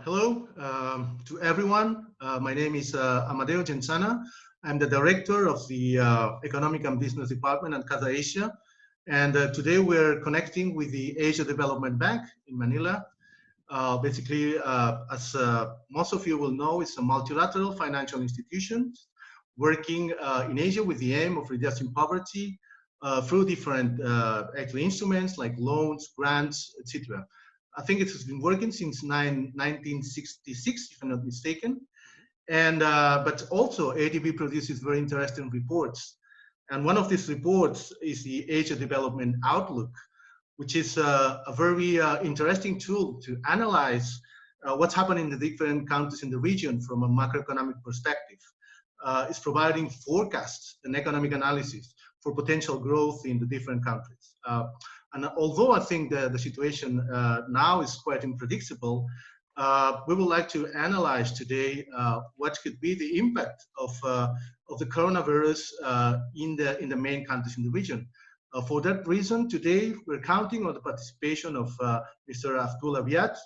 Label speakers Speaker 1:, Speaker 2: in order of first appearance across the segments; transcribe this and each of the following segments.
Speaker 1: Hello to everyone. My name is Amadeo Jensana. I'm the director of the Economic and Business Department at Casa Asia. And today we're connecting with the Asia Development Bank in Manila. Basically, as most of you will know, it's a multilateral financial institution working in Asia with the aim of reducing poverty through different actually instruments like loans, grants, etc. I think it has been working since 1966, if I'm not mistaken. And but also ADB produces very interesting reports. And one of these reports is the Asia Development Outlook, which is a very interesting tool to analyze what's happening in the different countries in the region from a macroeconomic perspective. It's providing forecasts and economic analysis for potential growth in the different countries. And although I think the situation now is quite unpredictable, we would like to analyze today what could be the impact of the coronavirus in the main countries in the region. For that reason, today we're counting on the participation of Mr. Abdul Abiad.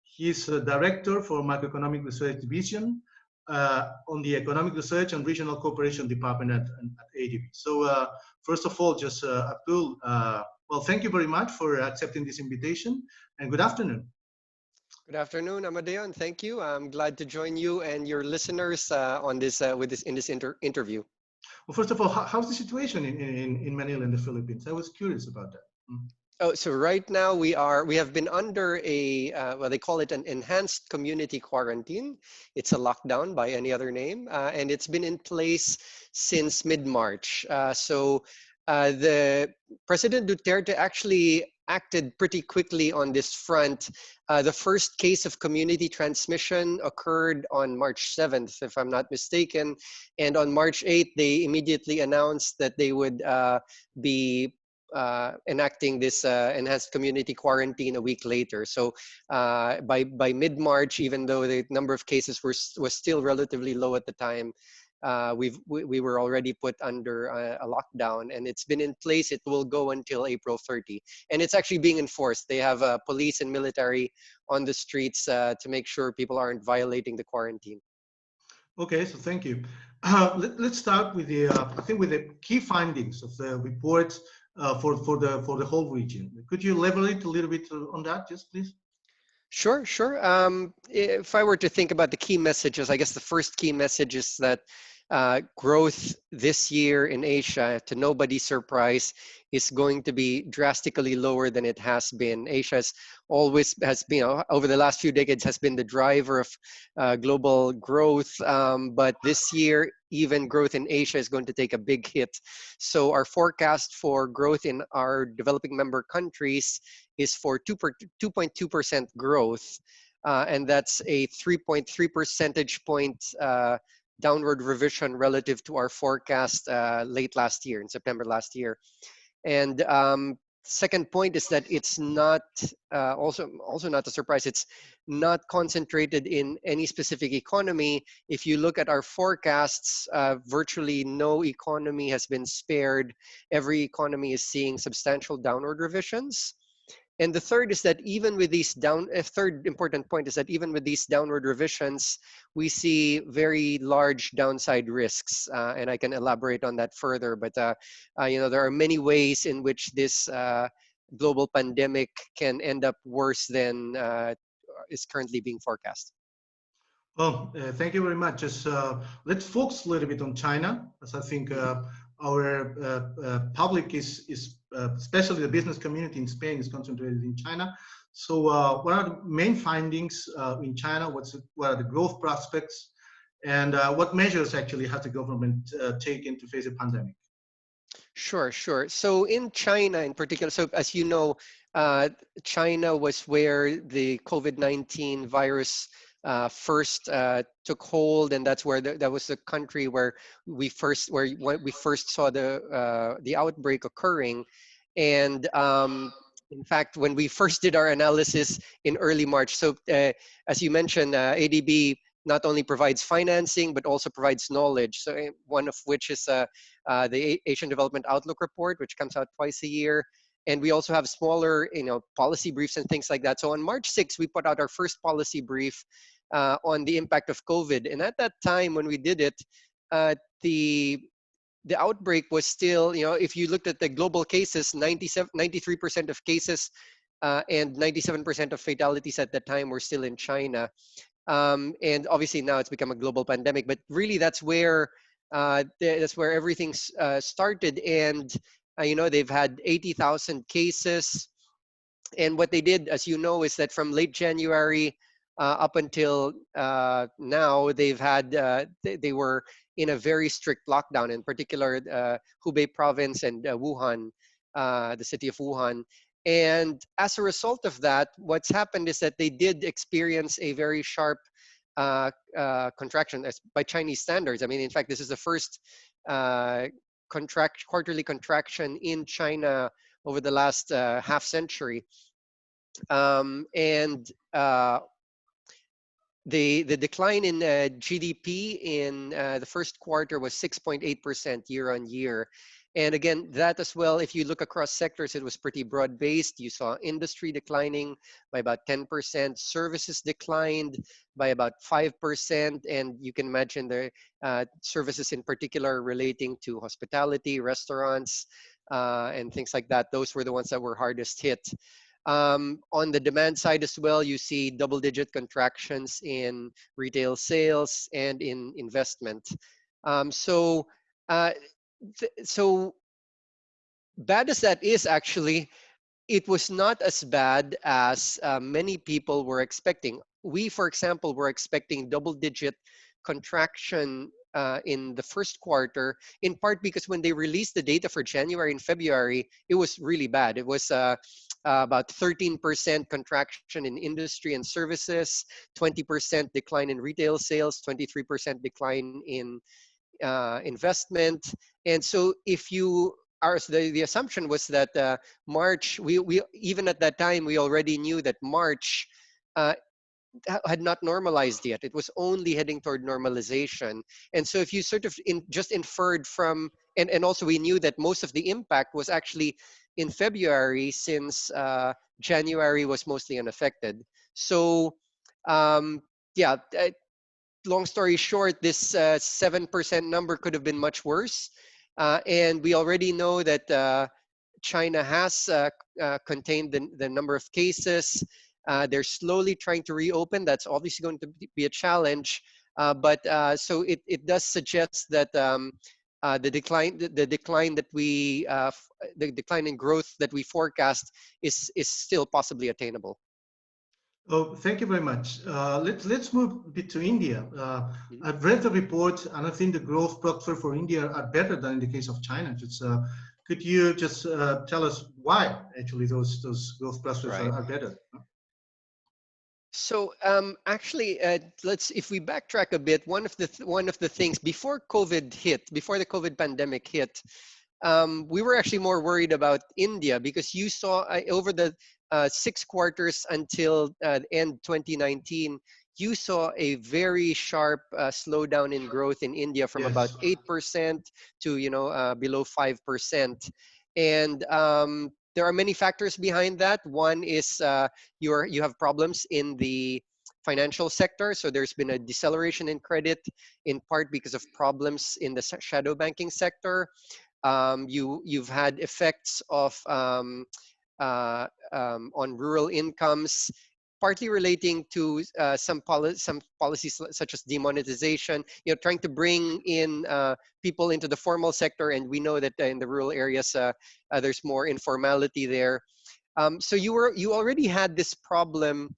Speaker 1: He's the Director for Macroeconomic Research Division on the Economic Research and Regional Cooperation Department at ADB. So first of all, just Abdul, well, thank you very much for accepting this invitation, and good afternoon.
Speaker 2: Good afternoon, Amadeo, and thank you. I'm glad to join you and your listeners on this in this interview.
Speaker 1: Well, first of all, how's the situation in Manila in the Philippines? I was curious about that.
Speaker 2: Oh, so right now we have been under a well, they call it an enhanced community quarantine. It's a lockdown by any other name, and it's been in place since mid-March. So the President Duterte actually acted pretty quickly on this front. The first case of community transmission occurred on March 7th, if I'm not mistaken. And on March 8th, they immediately announced that they would be enacting this enhanced community quarantine a week later. So by mid-March, even though the number of cases was still relatively low at the time, we were already put under a lockdown, and it's been in place. It will go until April 30, and it's actually being enforced. They have police and military on the streets to make sure people aren't violating the quarantine.
Speaker 1: Okay, so thank you. Let's start with the I think with the key findings of the report for the whole region. Could you elaborate a little bit on that, just please?
Speaker 2: Sure. If I were to think about the key messages, I guess the first key message is that growth this year in Asia, to nobody's surprise, is going to be drastically lower than it has been. Asia has been, over the last few decades, has been the driver of global growth, but this year, even growth in Asia is going to take a big hit. So our forecast for growth in our developing member countries is for 2.2% growth, and that's a 3.3 percentage point downward revision relative to our forecast late last year, in September last year. And second point is that it's not, also not a surprise, it's not concentrated in any specific economy. If you look at our forecasts, virtually no economy has been spared. Every economy is seeing substantial downward revisions. And the third is that even with these third important point is that even with these downward revisions, we see very large downside risks, and I can elaborate on that further. But there are many ways in which this global pandemic can end up worse than is currently being forecast.
Speaker 1: Well, thank you very much. Just let's focus a little bit on China, as I think our public is especially the business community in Spain is concentrated in China. So what are the main findings in China? What are the growth prospects? And what measures actually has the government taken to face the pandemic?
Speaker 2: Sure. So in China in particular, so as you know, China was where the COVID-19 virus first took hold, and that's where that was the country where we first saw the outbreak occurring. And in fact, when we first did our analysis in early March, so as you mentioned, ADB not only provides financing but also provides knowledge. So one of which is the Asian Development Outlook report, which comes out twice a year. And we also have smaller, policy briefs and things like that. So on March 6th, we put out our first policy brief on the impact of COVID. And at that time, when we did it, the outbreak was still, if you looked at the global cases, 93% of cases and 97% of fatalities at that time were still in China. And obviously now it's become a global pandemic, but really that's where everything started. And they've had 80,000 cases. And what they did, as you know, is that from late January up until now, they've had they were in a very strict lockdown, in particular Hubei province and Wuhan, the city of Wuhan. And as a result of that, what's happened is that they did experience a very sharp contraction by Chinese standards. I mean, in fact, this is the first quarterly contraction in China over the last half century. The decline in GDP in the first quarter was 6.8% year on year. And again, that as well, if you look across sectors, it was pretty broad-based. You saw industry declining by about 10%, services declined by about 5%, and you can imagine the services in particular relating to hospitality, restaurants, and things like that. Those were the ones that were hardest hit. On the demand side as well, you see double-digit contractions in retail sales and in investment. So bad as that is, actually, it was not as bad as many people were expecting. We, for example, were expecting double-digit contraction in the first quarter, in part because when they released the data for January and February, it was really bad. It was about 13% contraction in industry and services, 20% decline in retail sales, 23% decline in investment. And so if you are, the assumption was that March, we even at that time, we already knew that March had not normalized yet. It was only heading toward normalization. And so if you sort of just inferred from, and also we knew that most of the impact was actually in February, since January was mostly unaffected. So yeah, long story short, this 7% number could have been much worse. And we already know that China has contained the number of cases. They're slowly trying to reopen. That's obviously going to be a challenge. But so it does suggest that the decline in growth that we forecast is still possibly attainable.
Speaker 1: Oh, thank you very much. Let's move a bit to India. I've read the report, and I think the growth prospects for India are better than in the case of China. Could you just tell us why actually those growth prospects are better?
Speaker 2: So actually, if we backtrack a bit, one of the things before the COVID pandemic hit, we were actually more worried about India, because you saw over the 6 quarters until end 2019, you saw a very sharp slowdown in growth in India from about 8% to below 5%, and there are many factors behind that. One is you have problems in the financial sector. So there's been a deceleration in credit, in part because of problems in the shadow banking sector. You've had effects of on rural incomes, partly relating to some policies such as demonetization, trying to bring in people into the formal sector. And we know that in the rural areas, there's more informality there. So you already had this problem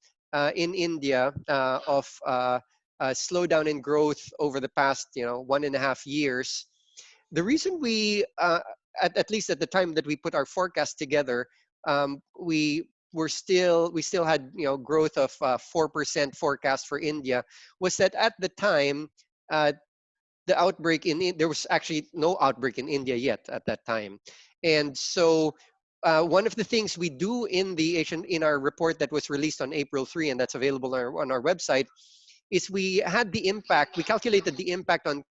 Speaker 2: in India of a slowdown in growth over the past 1.5 years. The reason we, at least at the time that we put our forecast together, we still had growth of 4% forecast for India, was that at the time the outbreak there was actually no outbreak in India yet at that time. And so one of the things we do in our report that was released on April 3, and that's available on our website, is we calculated the impact on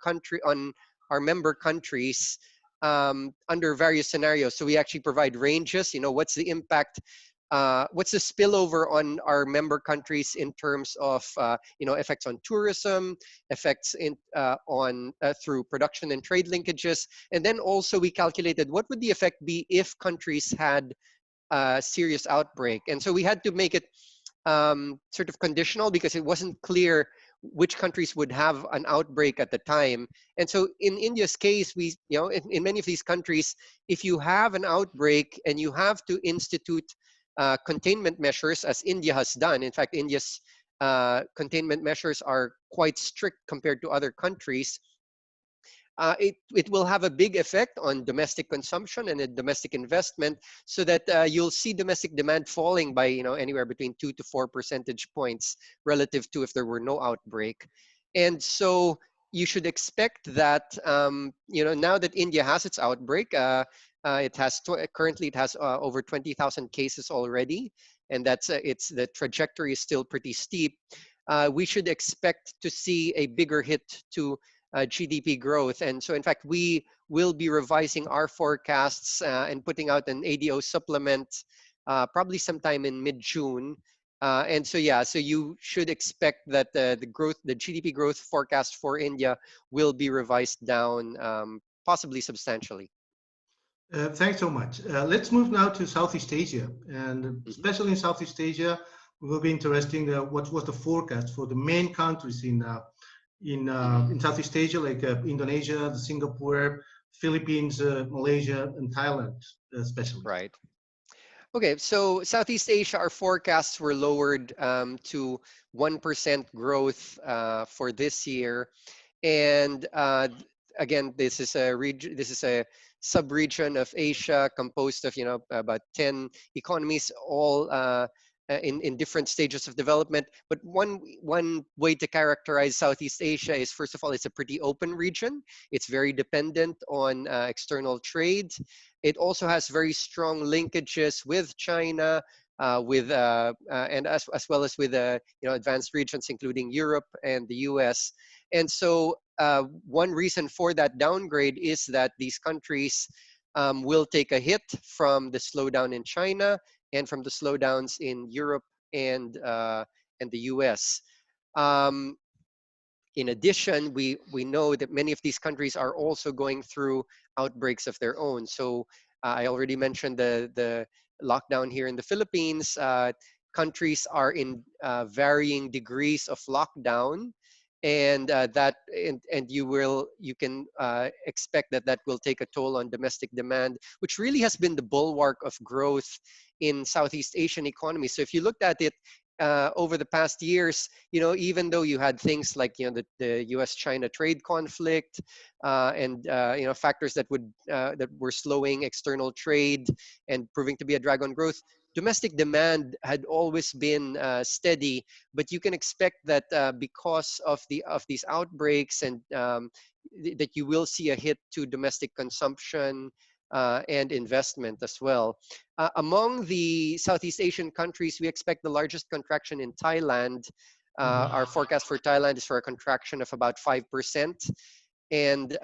Speaker 2: our member countries under various scenarios. So we actually provide ranges. What's the impact? What's the spillover on our member countries in terms of effects on tourism, effects on through production and trade linkages, and then also we calculated what would the effect be if countries had a serious outbreak. And so we had to make it sort of conditional because it wasn't clear which countries would have an outbreak at the time. And so in India's case, in many of these countries, if you have an outbreak and you have to institute containment measures, as India has done. In fact, India's containment measures are quite strict compared to other countries. It will have a big effect on domestic consumption and domestic investment, so that you'll see domestic demand falling by anywhere between 2 to 4 percentage points relative to if there were no outbreak. And so you should expect that now that India has its outbreak, currently it has over 20,000 cases already, and the trajectory is still pretty steep. We should expect to see a bigger hit to GDP growth. And so in fact, we will be revising our forecasts and putting out an ADO supplement probably sometime in mid-June. And so so you should expect that the GDP growth forecast for India will be revised down, possibly substantially.
Speaker 1: Thanks so much. Let's move now to Southeast Asia, and especially in Southeast Asia, it will be interesting what was the forecast for the main countries in Southeast Asia, like Indonesia, Singapore, Philippines, Malaysia, and Thailand, especially.
Speaker 2: Right. Okay, so Southeast Asia, our forecasts were lowered to 1% growth for this year, and again, this is a sub-region of Asia composed of about 10 economies, all in different stages of development. But one way to characterize Southeast Asia is, first of all, it's a pretty open region. It's very dependent on external trade. It also has very strong linkages with China, and as well as with advanced regions, including Europe and the US. And so one reason for that downgrade is that these countries will take a hit from the slowdown in China and from the slowdowns in Europe and the US. In addition, we know that many of these countries are also going through outbreaks of their own. So I already mentioned the lockdown here in the Philippines. Countries are in varying degrees of lockdown, and you can expect that will take a toll on domestic demand, which really has been the bulwark of growth in Southeast Asian economies. So if you looked at it over the past years, even though you had things like the U.S.-China trade conflict and factors that were slowing external trade and proving to be a drag on growth, domestic demand had always been steady. But you can expect that because of these outbreaks and that you will see a hit to domestic consumption and investment as well. Among the Southeast Asian countries, we expect the largest contraction in Thailand. Our forecast for Thailand is for a contraction of about 5%. And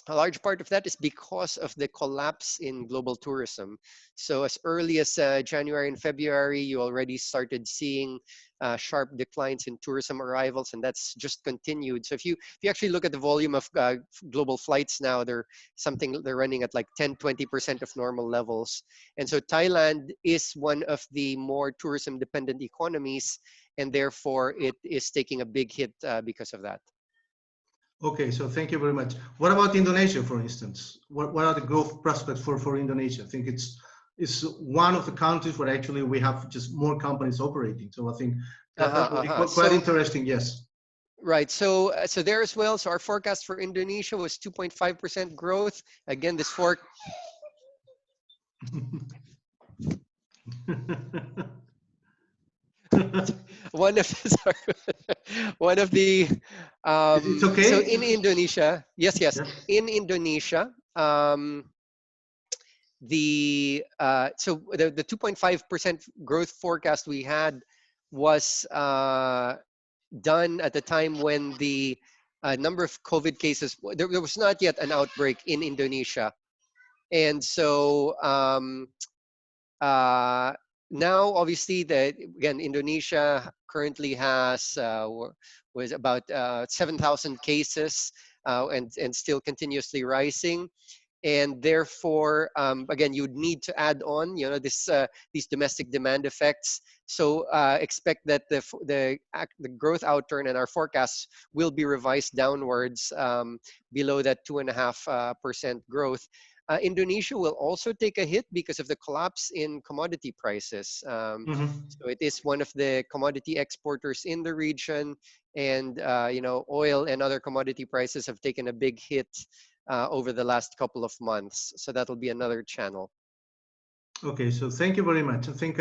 Speaker 2: a large part of that is because of the collapse in global tourism. So as early as January and February, you already started seeing sharp declines in tourism arrivals, and that's just continued. So if you actually look at the volume of global flights now, they're running at like 10-20% of normal levels. And so Thailand is one of the more tourism dependent economies, and therefore it is taking a big hit because of that.
Speaker 1: Okay, so thank you very much. What about Indonesia, for instance? What are the growth prospects for Indonesia? I think it's one of the countries where actually we have just more companies operating. So I think that would be quite interesting. Yes.
Speaker 2: Right. So there as well. So our forecast for Indonesia was 2.5% growth. Again, this one of the
Speaker 1: it's okay.
Speaker 2: So in Indonesia, yes. In Indonesia, the 2.5% growth forecast we had was done at the time when the number of COVID cases. There was not yet an outbreak in Indonesia. And so now, obviously, again, Indonesia currently has was about 7,000 cases and still continuously rising. And therefore, again, you'd need to add on, these domestic demand effects. So expect that the growth outturn and our forecasts will be revised downwards below that 2.5% growth. Indonesia will also take a hit because of the collapse in commodity prices. So it is one of the commodity exporters in the region, and oil and other commodity prices have taken a big hit over the last couple of months. So that'll be another channel.
Speaker 1: Okay, so thank you very much. I think,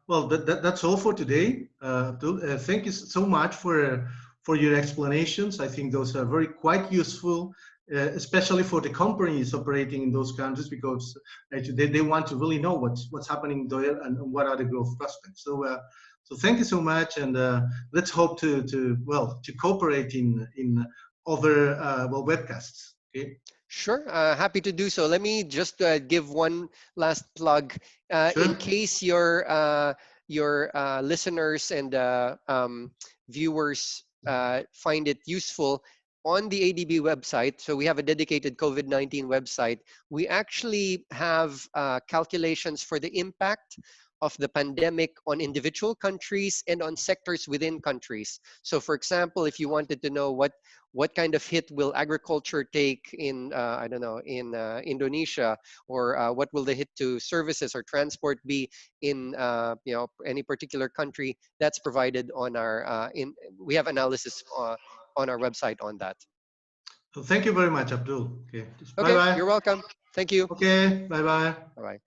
Speaker 1: well, that's all for today. Abdul, thank you so much for your explanations. I think those are quite useful, especially for the companies operating in those countries, because they want to really know what's happening there and what are the growth prospects. So, so thank you so much, and let's hope to cooperate in other webcasts. Okay.
Speaker 2: Sure, happy to do so. Let me just give one last plug.
Speaker 1: Sure.
Speaker 2: In case your listeners and viewers find it useful, on the ADB website, so we have a dedicated COVID-19 website, we actually have calculations for the impact of the pandemic on individual countries and on sectors within countries. So for example, if you wanted to know what kind of hit will agriculture take in, I don't know, in Indonesia, or what will the hit to services or transport be in any particular country, that's provided on our, we have analysis on our website on that.
Speaker 1: So thank you very much, Abdul. Okay.
Speaker 2: Okay,
Speaker 1: Bye-bye.
Speaker 2: you're welcome. Thank you.
Speaker 1: Okay, bye-bye.
Speaker 2: Bye-bye.